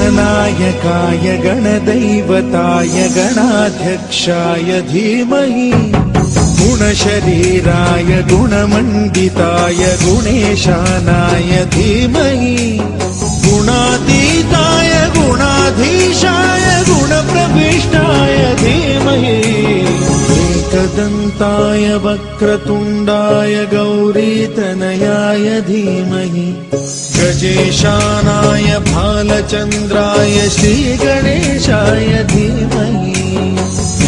गणनायकाय गणदैवताय गणाध्यक्षाय धीमहि गुणशरीराय गुणमण्डिताय गुणेशानाय धीमहि गुणातीताय गुणाधीशाय गुणप्रविष्टाय धीमहि एकदन्ताय वक्रतुण्डाय गौरीतनयाय धीमहि गजेशानाय भालचन्द्राय श्रीगणेशाय धीमहि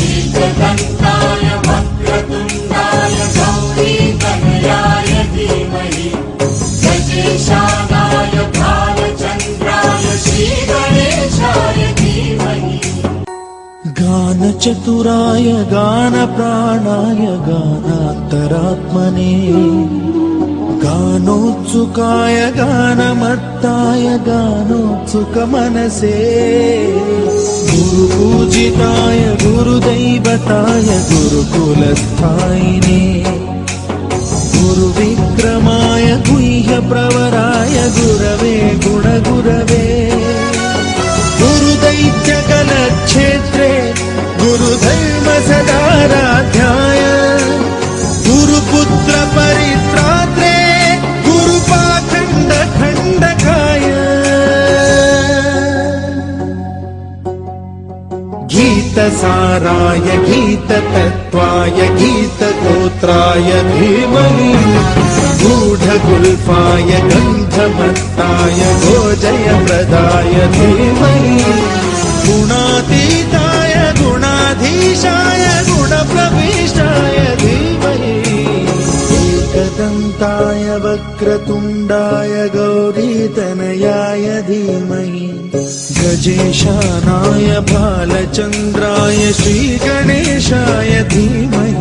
एकदन्ताय वक्रतुण्डाय गौरीतनयाय धीमहि गजेशानाय भालचन्द्राय श्रीगणेशाय धीमहि गानचतुराय गानप्राणाय गानान्तरात्मने गानोत्सुकाय गानमत्ताय गानोत्सुकमनसे गुरुपूजिताय गुरुदैवताय गुरुकुलस्थायिने गुरुविक्रमाय गुह्यप्रवराय गुरवे गुणगुरवे गुरुदैत्यकलक्षेत्रे गुरुधर्मसदाराध्याय गुरुपुत्र परित्रात्रे गुरुपाखण्डखण्डकाय गीतसाराय गीततत्त्वाय गीतगोत्राय धीमहि गूढगुल्फाय गन्धमत्ताय गोजयप्रदाय धीमहि गुणातीताय गुणाधीशाय गुणप्रविष्टाय धीमहि एकदन्ताय वक्रतुण्डाय गौरीतनयाय धीमहि गजेशानाय भालचन्द्राय श्रीगणेशाय धीमहि